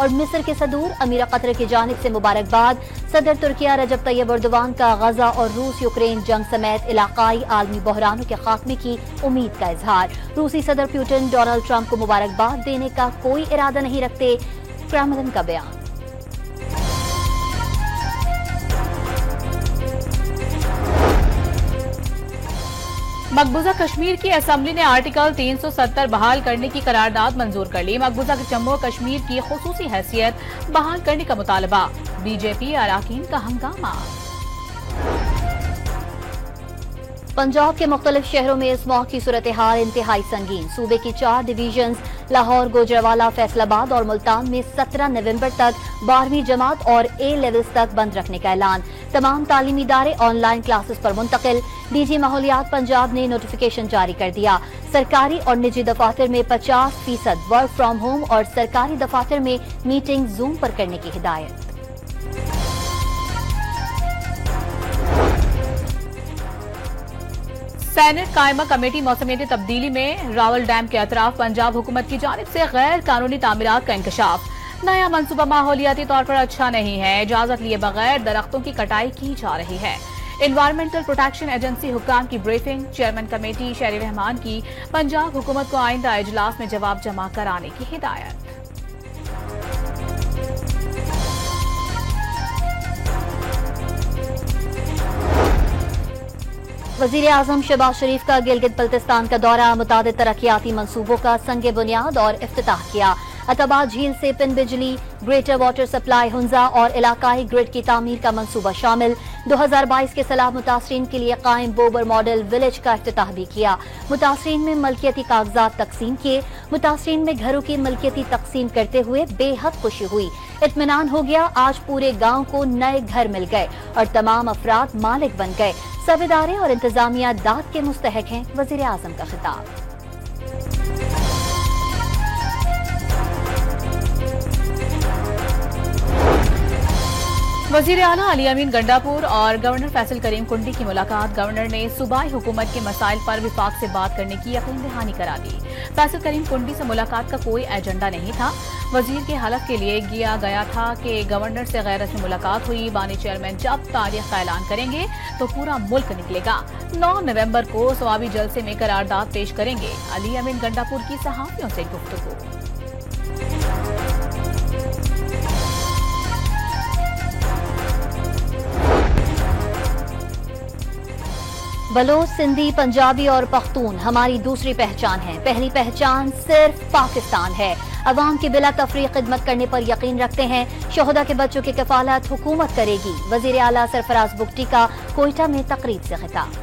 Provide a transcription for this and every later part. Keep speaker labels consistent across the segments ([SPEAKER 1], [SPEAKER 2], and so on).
[SPEAKER 1] اور مصر کے صدور امیر قطر کی جانب سے مبارکباد۔ صدر ترکیہ رجب طیب ایردوان کا غزہ اور روس یوکرین جنگ سمیت علاقائی عالمی بحرانوں کے خاتمے کی امید کا اظہار۔ روسی صدر پوٹن ڈونلڈ ٹرمپ کو مبارکباد دینے کا کوئی ارادہ نہیں رکھتے، کرملن کا بیان۔
[SPEAKER 2] مقبوضہ کشمیر کی اسمبلی نے آرٹیکل 370 بحال کرنے کی قرارداد منظور کر لی۔ مقبوضہ جموں و کشمیر کی خصوصی حیثیت بحال کرنے کا مطالبہ، بی جے پی اراکین کا ہنگامہ۔
[SPEAKER 1] پنجاب کے مختلف شہروں میں اس ماہ کی صورتحال انتہائی سنگین۔ صوبے کی 4 ڈویژنز لاہور، گوجرانوالہ، فیصل آباد اور ملتان میں 17 نومبر تک 12ویں جماعت اور اے لیولز تک بند رکھنے کا اعلان۔ تمام تعلیمی ادارے آن لائن کلاسز پر منتقل۔ ڈی جی ماحولیات پنجاب نے نوٹیفیکیشن جاری کر دیا۔ سرکاری اور نجی دفاتر میں 50% ورک فرام ہوم اور سرکاری دفاتر میں میٹنگ زوم پر کرنے کی ہدایت۔
[SPEAKER 2] سینٹ قائمہ کمیٹی موسمیاتی تبدیلی میں راول ڈیم کے اطراف پنجاب حکومت کی جانب سے غیر قانونی تعمیرات کا انکشاف۔ نیا منصوبہ ماحولیاتی طور پر اچھا نہیں ہے، اجازت لیے بغیر درختوں کی کٹائی کی جا رہی ہے۔ انوائرمنٹل پروٹیکشن ایجنسی حکام کی بریفنگ، چیئرمین کمیٹی شہری رحمان کی پنجاب حکومت کو آئندہ اجلاس میں جواب جمع کرانے کی ہدایت۔
[SPEAKER 1] وزیر اعظم شہباز شریف کا گلگت بلتستان کا دورہ، متعدد ترقیاتی منصوبوں کا سنگ بنیاد اور افتتاح کیا۔ عطاباد جھیل سے پن بجلی، گریٹر واٹر سپلائی ہنزا اور علاقائی گرڈ کی تعمیر کا منصوبہ شامل۔ 2022 کے سیلاب متاثرین کے لیے قائم بوبر ماڈل ولیج کا افتتاح بھی کیا۔ متاثرین میں ملکیتی کاغذات تقسیم کیے۔ متاثرین میں گھروں کی ملکیتی تقسیم کرتے ہوئے بے حد خوشی ہوئی۔ اطمینان ہو گیا، آج پورے گاؤں کو نئے گھر مل گئے اور تمام افراد مالک بن گئے۔ سب ادارے اور انتظامیہ داد کے مستحق ہیں، وزیر اعظم کا خطاب۔
[SPEAKER 2] وزیر اعلیٰ علی امین گنڈاپور اور گورنر فیصل کریم کنڈی کی ملاقات۔ گورنر نے صوبائی حکومت کے مسائل پر وفاق سے بات کرنے کی یقین دہانی کرا دی۔ فیصل کریم کنڈی سے ملاقات کا کوئی ایجنڈا نہیں تھا، وزیر کے حلف کے لیے کیا گیا تھا کہ گورنر سے غیر رسمی ملاقات ہوئی۔ بانی چیئرمین جب تاریخ کا اعلان کریں گے تو پورا ملک نکلے گا۔ 9 نومبر کو ثوابی جلسے میں قرارداد پیش کریں گے۔ علی امین گنڈاپور کی صحافیوں سے گفتگو۔
[SPEAKER 1] بلوچ، سندھی، پنجابی اور پختون ہماری دوسری پہچان ہے، پہلی پہچان صرف پاکستان ہے۔ عوام کی بلا تفریق خدمت کرنے پر یقین رکھتے ہیں، شہداء کے بچوں کی کفالت حکومت کرے گی۔ وزیر اعلیٰ سرفراز بگٹی کا کوئٹہ میں تقریب سے خطاب۔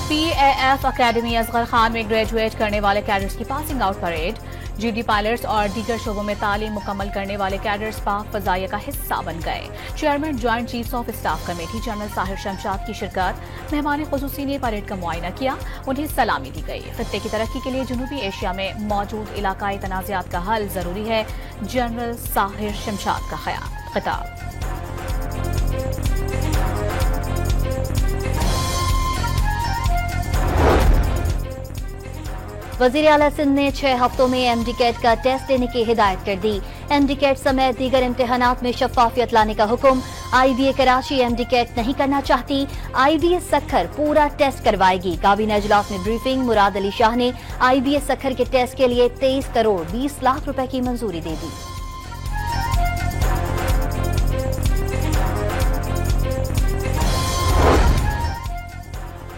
[SPEAKER 2] P A F academy Asghar Khan میں گریجویٹ کرنے والے کیڈرز کی passing out parade. G D pilots اور دیگر شعبوں میں تعلیم مکمل کرنے والے کیڈرز پاک فضائیہ کا حصہ بن گئے۔ Chairman joint chiefs of staff committee general Tahir Shamshad کی شرکت۔ مہمان خصوصی نے پریڈ کا معائنہ کیا، انہیں سلامی دی گئی۔ خطے کی ترقی کے لیے جنوبی ایشیا میں موجود علاقائی تنازعات کا حل ضروری ہے، جنرل طاہر شمشاد کا خطاب۔
[SPEAKER 1] وزیر اعلیٰ سندھ نے 6 ہفتوں میں ایم ڈی کیٹ کا ٹیسٹ لینے کی ہدایت کر دی۔ ایم ڈی کیٹ سمیت دیگر امتحانات میں شفافیت لانے کا حکم۔ I B A Karachi M D CAT نہیں کرنا چاہتی، آئی بی اے سکھر پورا ٹیسٹ کروائے گی۔ کابینہ اجلاس میں بریفنگ، مراد علی شاہ نے آئی بی اے سکھر کے ٹیسٹ کے لیے 23 کروڑ 20 لاکھ روپے کی منظوری دے دی۔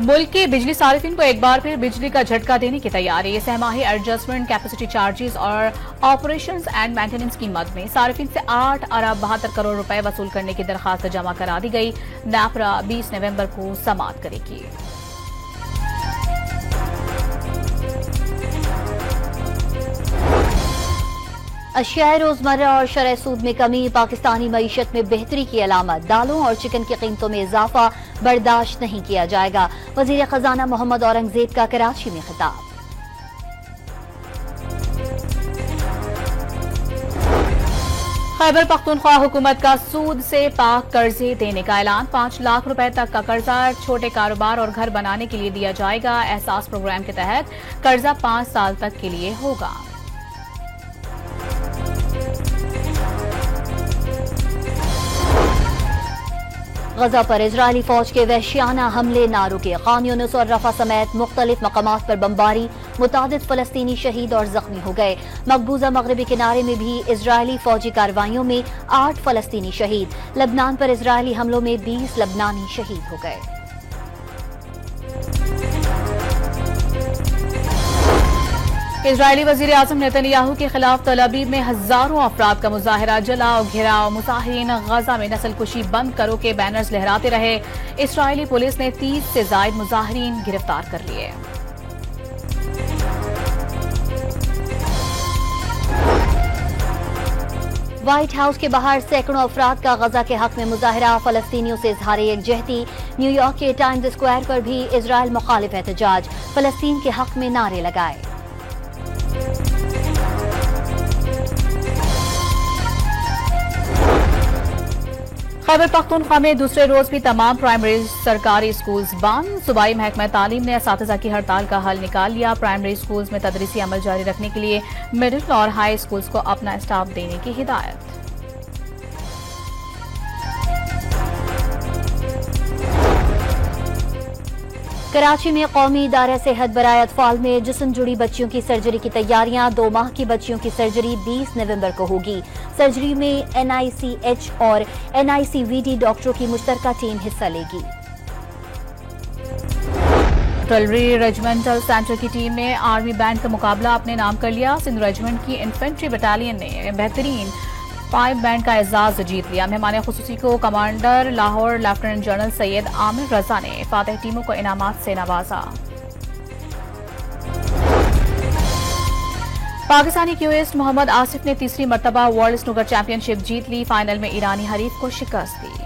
[SPEAKER 2] ملک کے بجلی صارفین کو ایک بار پھر بجلی کا جھٹکا دینے کی تیاری۔ سہ ماہی ایڈجسٹمنٹ کیپیسٹی چارجز اور آپریشنز اینڈ مینٹیننس کی مد میں صارفین سے 8 ارب 72 کروڑ روپے وصول کرنے کی درخواست جمع کرا دی گئی۔ نیپرا 20 نومبر کو سماعت کرے گی۔
[SPEAKER 1] اشیاء روزمرہ اور شرح سود میں کمی، پاکستانی معیشت میں بہتری کی علامت۔ دالوں اور چکن کی قیمتوں میں اضافہ برداشت نہیں کیا جائے گا، وزیر خزانہ محمد اورنگزیب کا کراچی میں خطاب۔
[SPEAKER 2] خیبر پختونخوا حکومت کا سود سے پاک قرضے دینے کا اعلان۔ 5 لاکھ روپے تک کا قرضہ چھوٹے کاروبار اور گھر بنانے کے لیے دیا جائے گا۔ احساس پروگرام کے تحت قرضہ 5 سال تک کے لیے ہوگا۔
[SPEAKER 1] غزہ پر اسرائیلی فوج کے وحشیانہ حملے نہ رکے، خان یونس اور رفح سمیت مختلف مقامات پر بمباری، متعدد فلسطینی شہید اور زخمی ہو گئے۔ مقبوضہ مغربی کنارے میں بھی اسرائیلی فوجی کارروائیوں میں 8 فلسطینی شہید، لبنان پر اسرائیلی حملوں میں 20 لبنانی شہید ہو گئے۔
[SPEAKER 2] اسرائیلی وزیر اعظم نیتن یاہو کے خلاف تل ابیب میں ہزاروں افراد کا مظاہرہ، جلاؤ گھیراؤ، مظاہرین غزہ میں نسل کشی بند کرو کے بینرز لہراتے رہے۔ اسرائیلی پولیس نے 30 سے زائد مظاہرین گرفتار کر لیے۔
[SPEAKER 1] وائٹ ہاؤس کے باہر سینکڑوں افراد کا غزہ کے حق میں مظاہرہ، فلسطینیوں سے اظہار یکجہتی۔ نیو یارک کے ٹائمز اسکوائر پر بھی اسرائیل مخالف احتجاج، فلسطین کے حق میں نعرے لگائے۔
[SPEAKER 2] خیبر پختونخوا میں دوسرے روز بھی تمام پرائمری سرکاری اسکولز بند، صوبائی محکمہ تعلیم نے اساتذہ کی ہڑتال کا حل نکال لیا۔ پرائمری اسکولز میں تدریسی عمل جاری رکھنے کے لیے مڈل اور ہائی اسکولز کو اپنا اسٹاف دینے کی ہدایت۔
[SPEAKER 1] کراچی میں قومی ادارہ صحت برائے اطفال میں جسم جڑی بچیوں کی سرجری کی تیاریاں، 2 ماہ کی بچیوں کی سرجری 20 نومبر کو ہوگی۔ سرجری میں NICH اور NICVD ڈاکٹروں کی مشترکہ ٹیم حصہ لے گی۔
[SPEAKER 2] آرٹلری ریجیمنٹل سینٹر کی ٹیم نے آرمی بینڈ کا مقابلہ اپنے نام کر لیا۔ سندھ ریجیمنٹ کی انفینٹری بٹالین نے بہترین 5 بینڈ کا اعزاز جیت لیا۔ مہمان خصوصی کو کمانڈر لاہور لیفٹیننٹ جنرل سید عامر رضا نے فاتح ٹیموں کو انعامات سے نوازا۔ پاکستانی کیوئسٹ محمد آصف نے تیسری مرتبہ ورلڈ سنوکر چیمپئن شپ جیت لی، فائنل میں ایرانی حریف کو شکست دی۔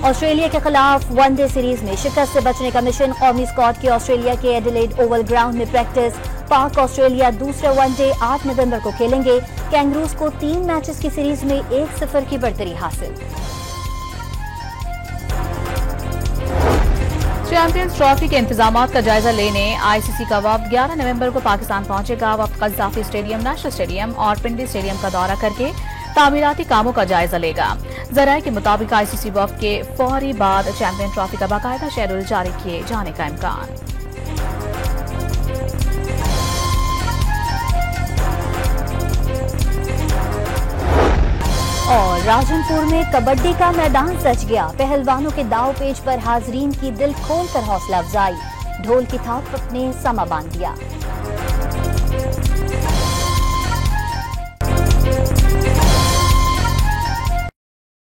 [SPEAKER 1] آسٹریلیا کے خلاف ون ڈے سیریز میں شکست سے بچنے کا مشن، قومی اسکواڈ کی آسٹریلیا کے ایڈیلیڈ اوول گراؤنڈ میں پریکٹس۔ پاک آسٹریلیا دوسرے ون ڈے 8 نومبر کو کھیلیں گے۔ کینگروز کو 3 میچز کی سیریز میں 1-0 کی برتری حاصل۔
[SPEAKER 2] چیمپئنز ٹرافی کے انتظامات کا جائزہ لینے ICC کا وفد 11 نومبر کو پاکستان پہنچے گا۔ وفد قذافی اسٹیڈیم، نیشنل اسٹیڈیم اور پنڈی اسٹیڈیم کا دورہ کر کے تعمیراتی کاموں کا جائزہ لے گا۔ ذرائع کے مطابق ICC وفد کے فوری بعد چیمپئن ٹرافی کا باقاعدہ شیڈول جاری کیے جانے کا امکان۔
[SPEAKER 1] اور راجن پور میں کبڈی کا میدان سج گیا، پہلوانوں کے داؤ پیچ پر حاضرین کی دل کھول کر حوصلہ افزائی، ڈھول کی تھاپ نے سما باندھ دیا۔